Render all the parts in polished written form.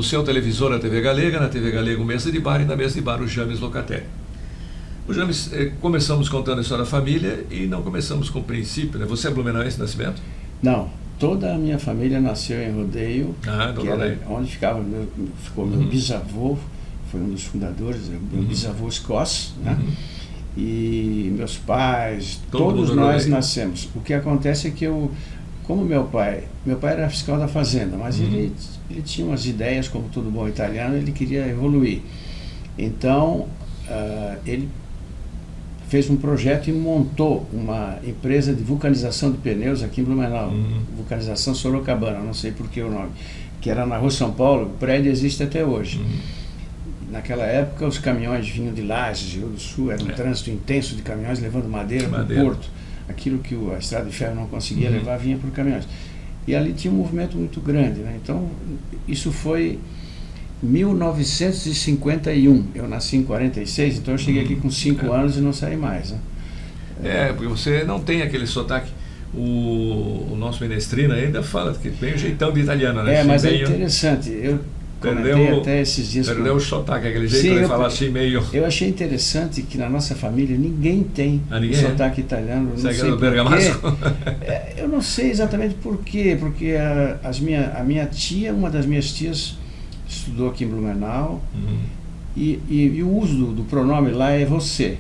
No seu televisor a TV Galega, na TV Galega o Mesa de Bar e na Mesa de Bar o James Locatelli. O James, começamos contando a história da família e não começamos com o princípio, né? Você é blumenauense de nascimento? Não, toda a minha família nasceu em Rodeio, que era onde ficou meu bisavô, foi um dos fundadores, meu bisavô Scoss, né? E meus pais, todos nós nascemos. O que acontece é que como meu pai era fiscal da fazenda, mas ele tinha umas ideias, como todo bom italiano, ele queria evoluir. Então, ele fez um projeto e montou uma empresa de vulcanização de pneus aqui em Blumenau, Vulcanização Sorocabana, não sei por que o nome, que era na Rua São Paulo, o prédio existe até hoje. Naquela época os caminhões vinham de Lages, Rio do Sul, era um trânsito intenso de caminhões levando madeira para o porto. Aquilo que a estrada de ferro não conseguia levar vinha por caminhões. E ali tinha um movimento muito grande, né? Então, isso foi 1951, eu nasci em 46, então eu cheguei aqui com 5 anos e não saí mais, né? Porque você não tem aquele sotaque. O nosso Menestrina ainda fala que tem um jeitão de italiano, né? Mas é interessante, eu comentei até esses dias... Perdeu o sotaque, aquele jeito de falar assim meio... Eu achei interessante que na nossa família ninguém tem sotaque italiano, não sei por quê. Eu não sei exatamente por quê, porque a minha tia, uma das minhas tias, estudou aqui em Blumenau, e o uso do pronome lá é você.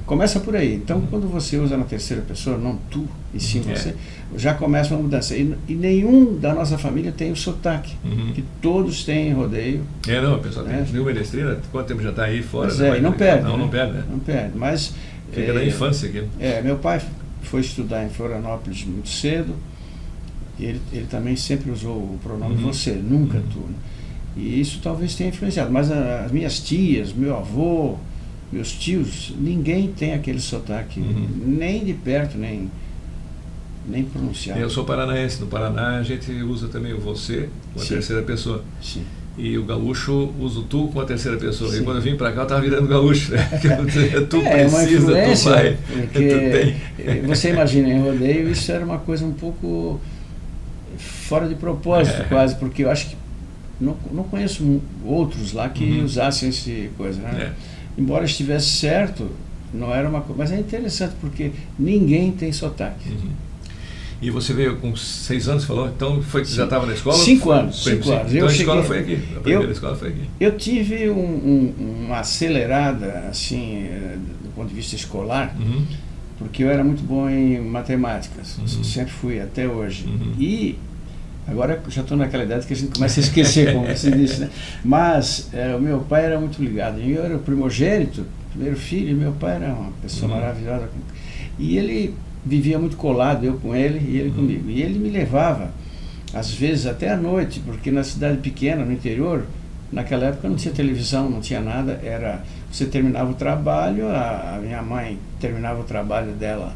Começa por aí. Então, quando você usa na terceira pessoa, não tu, e sim você, já começa uma mudança. E nenhum da nossa família tem o sotaque, que todos têm em Rodeio. Não, pessoal, tem o Menestrina, quanto tempo já está aí fora? E não perde. Não perde, né? Não perde, mas... Fica da infância aqui. Meu pai foi estudar em Florianópolis muito cedo, e ele também sempre usou o pronome você, nunca tu, né? E isso talvez tenha influenciado, mas as minhas tias, meu avô, meus tios, ninguém tem aquele sotaque, nem de perto, nem pronunciado. Eu sou paranaense, no Paraná a gente usa também o você com a terceira pessoa. Sim. E o gaúcho usa o tu com a terceira pessoa. Sim. E quando eu vim para cá eu estava virando gaúcho, né? Tu precisa, tu vai, tu tem. Você imagina, em Rodeio isso era uma coisa um pouco fora de propósito quase, porque eu acho que não conheço outros lá que usassem esse coisa, né? Embora estivesse certo, não era uma coisa... Mas é interessante, porque ninguém tem sotaque. E você veio com 6 anos, falou? Então foi que já estava na escola? 5 anos. Então a escola foi aqui, a primeira escola foi aqui. Eu tive uma acelerada, assim, do ponto de vista escolar, porque eu era muito bom em matemáticas, sempre fui, até hoje. E agora já estou naquela idade que a gente começa a esquecer, como você disse, né? Mas o meu pai era muito ligado. Eu era o primogênito, primeiro filho, e meu pai era uma pessoa maravilhosa. E ele vivia muito colado, eu com ele e ele comigo. E ele me levava, às vezes, até à noite, porque na cidade pequena, no interior, naquela época não tinha televisão, não tinha nada, você terminava o trabalho, a minha mãe terminava o trabalho dela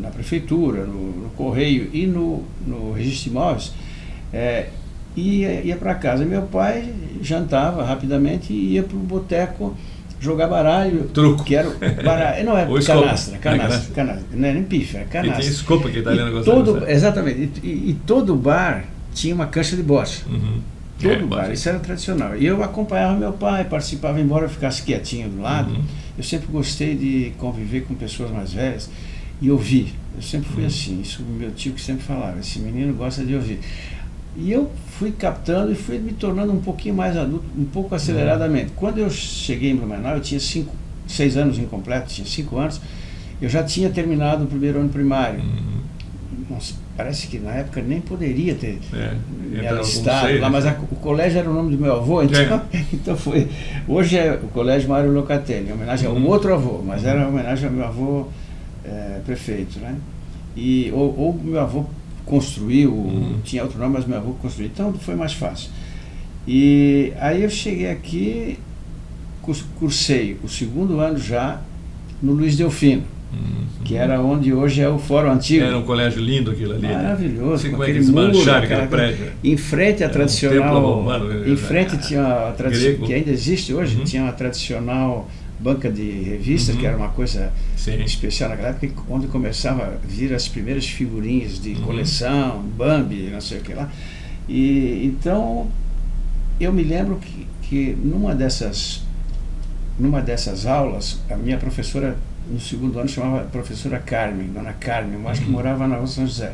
na prefeitura, no correio e no registro de imóveis, ia para casa. Meu pai jantava rapidamente e ia para o boteco jogar baralho. Truco. Que era baralho, não é canastra, não é nem pife, é canastra. E tem escopa que italiano gostava. Exatamente, e todo bar tinha uma cancha de bocha. Todo bar, isso era tradicional. E eu acompanhava meu pai, participava, embora eu ficasse quietinho do lado. Eu sempre gostei de conviver com pessoas mais velhas e ouvir. Eu sempre fui assim, isso meu tio que sempre falava, esse menino gosta de ouvir. E eu fui captando e fui me tornando um pouquinho mais adulto, um pouco aceleradamente. Quando eu cheguei em Blumenau, eu tinha 6 anos incompletos, tinha 5 anos, eu já tinha terminado o primeiro ano primário. Nossa, parece que na época nem poderia ter me alistado lá, mas o colégio era o nome do meu avô, então foi. Hoje é o Colégio Mário Locatelli, em homenagem ao outro avô, mas era uma homenagem ao meu avô prefeito, né? E ou meu avô construiu, tinha outro nome, mas meu avô construiu, então foi mais fácil. E aí eu cheguei aqui, cursei o 2º ano já no Luiz Delfino, que era onde hoje é o Fórum Antigo. Era um colégio lindo aquilo ali. Maravilhoso, com aquele muro, aquele prédio. Em frente à tradicional, em frente tinha a tradicional, que ainda existe hoje, tinha uma tradicional banca de revistas, que era uma coisa especial naquela época, onde começava a vir as primeiras figurinhas de coleção, Bambi, não sei o que lá. E então eu me lembro que numa dessas aulas, a minha professora no segundo ano chamava professora Carmen, dona Carmen, eu acho que morava na Rua São José.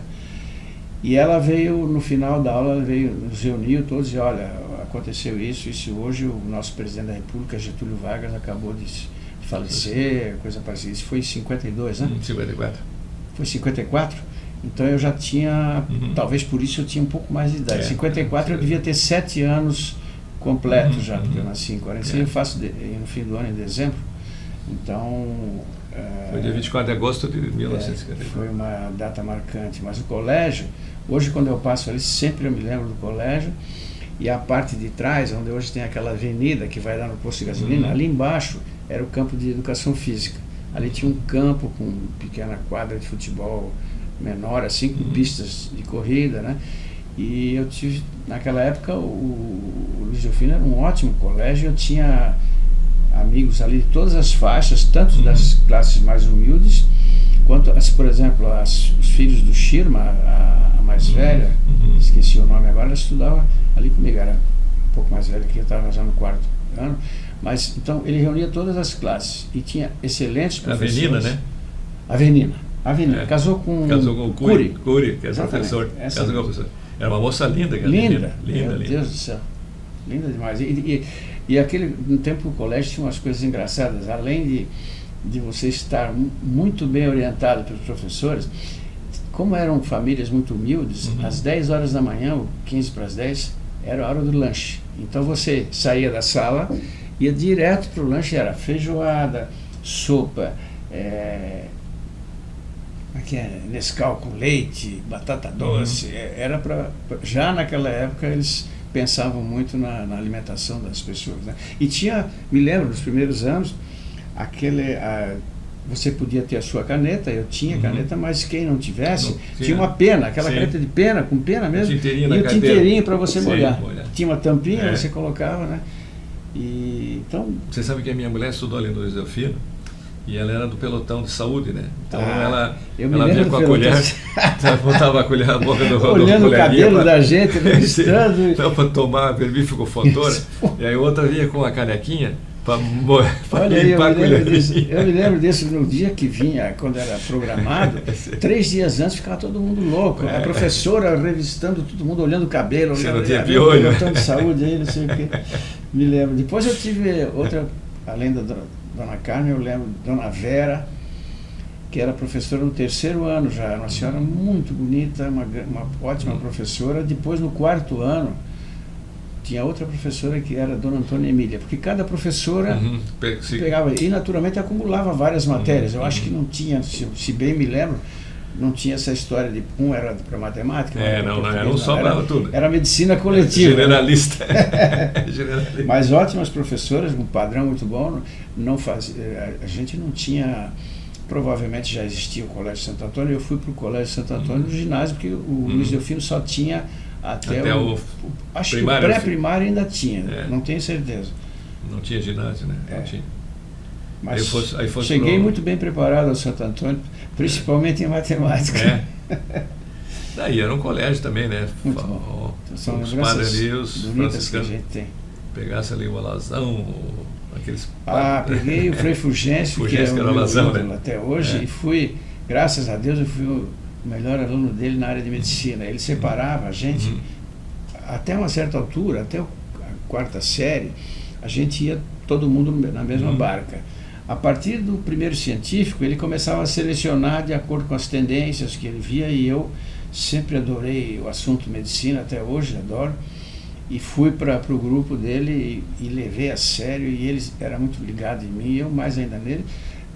E ela veio, no final da aula, ela veio, nos reuniu todos e olha, aconteceu isso hoje, o nosso presidente da República, Getúlio Vargas, acabou de falecer, coisa parecida. Isso foi em 52, né? 54. Foi 54? Então eu já tinha, talvez por isso eu tinha um pouco mais de idade. Em 54 eu devia ter 7 anos completos já, porque eu nasci em 46, eu faço no fim do ano, em dezembro. Então... Foi dia 24 de agosto de 1954. Foi uma data marcante. Mas o colégio, hoje quando eu passo ali, sempre eu me lembro do colégio. E a parte de trás, onde hoje tem aquela avenida que vai dar no posto de gasolina, ali embaixo era o campo de educação física. Ali tinha um campo com pequena quadra de futebol menor, assim, com pistas de corrida, né? E eu tive, naquela época, o Luiz Delfino era um ótimo colégio, eu tinha amigos ali de todas as faixas, tanto das classes mais humildes, quanto, por exemplo, os filhos do Schirma, a mais velha, esqueci o nome agora, ela estudava ali comigo, era um pouco mais velha que eu, estava já no 4º ano, mas então ele reunia todas as classes e tinha excelentes professores. Avenida, né? Avenida. Casou com o Cury, que é professor. Casou com o professor. Era uma moça linda. Linda. Meu Deus do céu. Linda demais. E aquele, no tempo do colégio tinha umas coisas engraçadas, além de você estar muito bem orientado pelos professores, como eram famílias muito humildes, às 10 horas da manhã, ou 15 para as 10, era a hora do lanche. Então você saía da sala, ia direto para o lanche, era feijoada, sopa, Nescau com leite, batata doce, era já naquela época eles pensavam muito na alimentação das pessoas, né? E tinha, me lembro, nos primeiros anos, você podia ter a sua caneta, eu tinha caneta, mas quem não tivesse, tinha uma pena, aquela caneta de pena, com pena mesmo, e o tinteirinho para você molhar. Tinha uma tampinha, você colocava, né? E, então... Você sabe que a minha mulher estudou ali no Luiz Delfino, e ela era do pelotão de saúde, né? Então ela vinha com a colher, botava a colher na boca do olhando o cabelo da gente, registrando. Então, para tomar vermífugo fontora, e aí outra vinha com a canequinha para limpar a colher. Eu me lembro disso no dia que vinha, quando era programado, 3 dias antes ficava todo mundo louco. A professora revistando todo mundo, olhando o cabelo, você não tinha piolho, pelotão de saúde aí, não sei o quê. Me lembro. Depois eu tive outra, além da Dona Carmen, eu lembro Dona Vera, que era professora no 3º ano já, era uma senhora muito bonita, uma ótima professora. Depois, no 4º ano, tinha outra professora que era Dona Antônia Emília, porque cada professora pegava e naturalmente acumulava várias matérias. Eu acho que não tinha, se bem me lembro, não tinha essa história de um era para matemática, não sobrava tudo. Era medicina coletiva. Generalista. Mas ótimas professoras, um padrão muito bom. A gente não tinha, provavelmente já existia o Colégio Santo Antônio, eu fui para o Colégio Santo Antônio no ginásio, porque o Luiz Delfino só tinha até acho que o pré-primário ainda tinha, não tenho certeza. Não tinha ginásio, né? Não tinha. Mas cheguei muito bem preparado ao Santo Antônio, principalmente em matemática. Daí era um colégio também, né? Muito bom. São os padres ali, os franciscanos que a gente tem. Pegasse ali o alazão, aqueles... peguei o Frei Fulgêncio, que é o meu alazão, ídolo até hoje, e fui, graças a Deus, eu fui o melhor aluno dele na área de medicina. Ele separava a gente, até uma certa altura, até a 4ª série, a gente ia todo mundo na mesma barca. A partir do primeiro científico, ele começava a selecionar de acordo com as tendências que ele via, e eu sempre adorei o assunto medicina, até hoje adoro, e fui para o grupo dele e levei a sério, e ele era muito ligado em mim, eu mais ainda nele.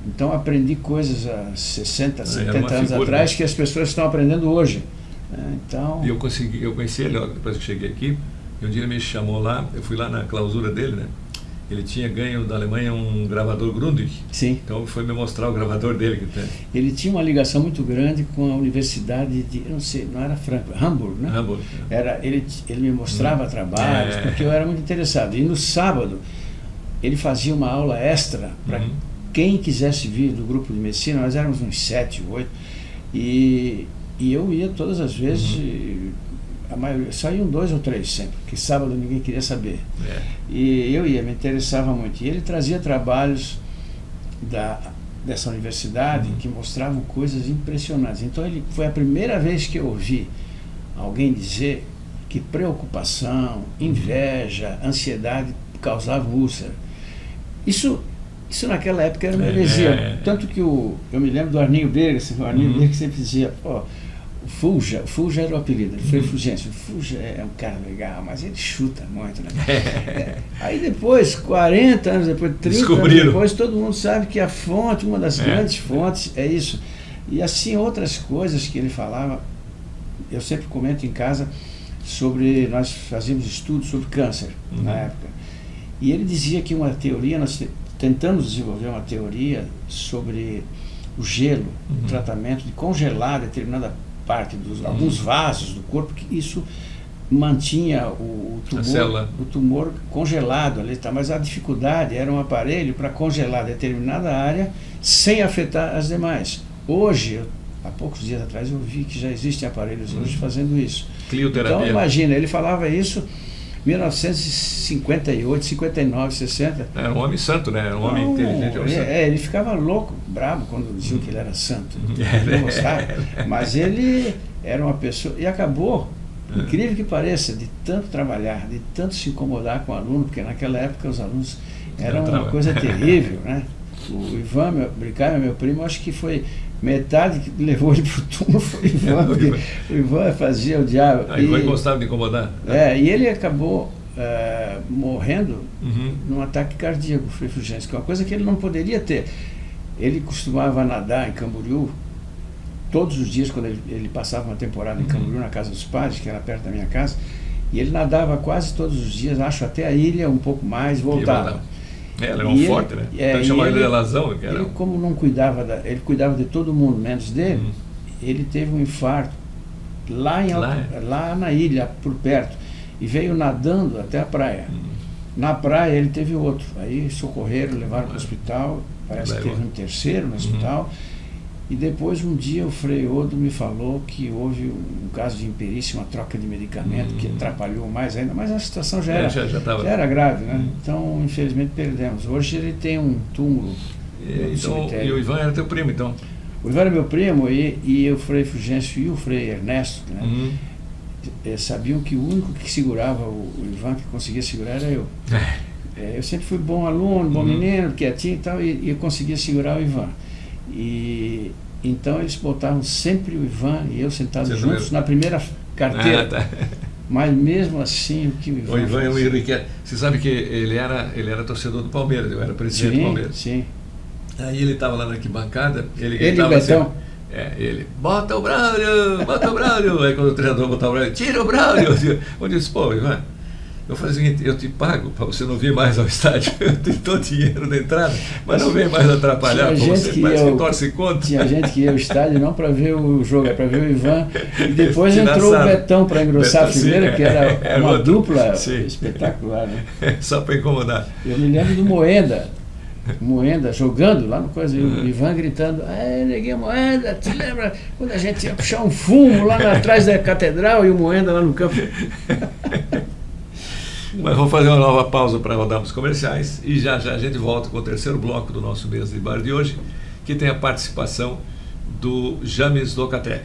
Então aprendi coisas há 60, 70 anos atrás, que as pessoas estão aprendendo hoje. Então... Eu conheci ele depois que cheguei aqui, e um dia ele me chamou lá, eu fui lá na clausura dele, né? Ele tinha ganho da Alemanha um gravador Grundig. Sim. Então foi me mostrar o gravador dele que tem. Ele tinha uma ligação muito grande com a Universidade de, eu não sei, não era Frankfurt, Hamburg, né? Hamburg. Ele me mostrava trabalhos, porque eu era muito interessado. E no sábado, ele fazia uma aula extra para quem quisesse vir do grupo de medicina. Nós éramos uns 7, 8. E eu ia todas as vezes a maioria, saíam 2 ou 3 sempre, porque sábado ninguém queria saber. É. E eu ia, me interessava muito. E ele trazia trabalhos dessa universidade que mostravam coisas impressionantes. Então foi a primeira vez que eu ouvi alguém dizer que preocupação, inveja, ansiedade causavam úlcera. Isso naquela época era uma heresia. Tanto que eu me lembro do Arninho Berger, o Arninho Berger sempre dizia, o Fulja era o apelido, ele foi Fulgêncio. O Fulja é um cara legal, mas ele chuta muito, né? Aí depois, 40 anos depois, 30 anos depois, todo mundo sabe que a fonte, uma das grandes fontes é isso. E assim, outras coisas que ele falava, eu sempre comento em casa nós fazíamos estudos sobre câncer na época. E ele dizia que uma teoria, nós tentamos desenvolver uma teoria sobre o gelo, o tratamento de congelar determinada parte alguns vasos do corpo, que isso mantinha o tumor congelado ali, tá? Mas a dificuldade era um aparelho para congelar determinada área sem afetar as demais. Hoje, há poucos dias atrás, eu vi que já existem aparelhos hoje fazendo isso. Clioterapia. Então imagina, ele falava isso 1958, 59, 60. Era um homem santo, né? Era um homem inteligente. Ele ficava louco, bravo, quando diziam que ele era santo. Não gostava. Mas ele era uma pessoa... E acabou, incrível que pareça, de tanto trabalhar, de tanto se incomodar com o aluno, porque naquela época os alunos eram uma coisa terrível, né? O Ivan Bricai, meu primo, acho que foi metade que levou ele para o túmulo foi o Ivan, porque o Ivan fazia o diabo. O Ivan gostava de incomodar. E ele acabou morrendo num ataque cardíaco, Frei Fulgêncio, que é uma coisa que ele não poderia ter. Ele costumava nadar em Camboriú todos os dias, quando ele passava uma temporada em Camboriú, na casa dos pais, que era perto da minha casa, e ele nadava quase todos os dias, acho até a ilha, um pouco mais, voltava. Ele era um forte, né? Então chamava ele de Lazão. Ele, como não cuidava, ele cuidava de todo mundo, menos dele, ele teve um infarto lá na ilha, por perto, e veio nadando até a praia. Na praia ele teve outro, aí socorreram, levaram para o hospital, parece que teve um terceiro no hospital, e depois um dia o Frei Odo me falou que houve um caso de imperícia, uma troca de medicamento que atrapalhou mais ainda, mas a situação já era grave, né? Então, infelizmente, perdemos. Hoje ele tem um túmulo no cemitério. E o Ivan era teu primo, então? O Ivan era meu primo e o Frei Fulgêncio e o Frei Ernesto, né? Sabiam que o único que segurava o Ivan, que conseguia segurar, era eu. Eu sempre fui bom aluno, bom menino, quietinho e tal, e eu conseguia segurar o Ivan. E então eles botavam sempre o Ivan e eu sentados juntos na primeira carteira. Mas mesmo assim, o que o Ivan é um irrequieto. Você sabe que ele era torcedor do Palmeiras, eu era presidente do Palmeiras. Sim. Aí ele estava lá na arquibancada, ele e o Betão? Assim, ele, bota o Braulio, bota o Braulio. Aí quando o treinador botar o Braulio, tira o Braulio. Eu disse, pô, Ivan, eu falei o seguinte, eu te pago para você não vir mais ao estádio, eu te dou dinheiro da entrada, mas não vem mais atrapalhar, você torce contra. Tinha gente que ia ao estádio não para ver o jogo, é para ver o Ivan, e depois entrou o Betão para engrossar a fileira, que era uma dupla espetacular, né? Só para incomodar. Eu me lembro do Moenda jogando lá no coisa, e o Ivan gritando, neguinho Moenda, te lembra quando a gente ia puxar um fumo lá atrás da catedral e o Moenda lá no campo? Mas vamos fazer uma nova pausa para rodarmos comerciais e já a gente volta com o terceiro bloco do nosso Mesa de Bar de hoje, que tem a participação do James Locatelli.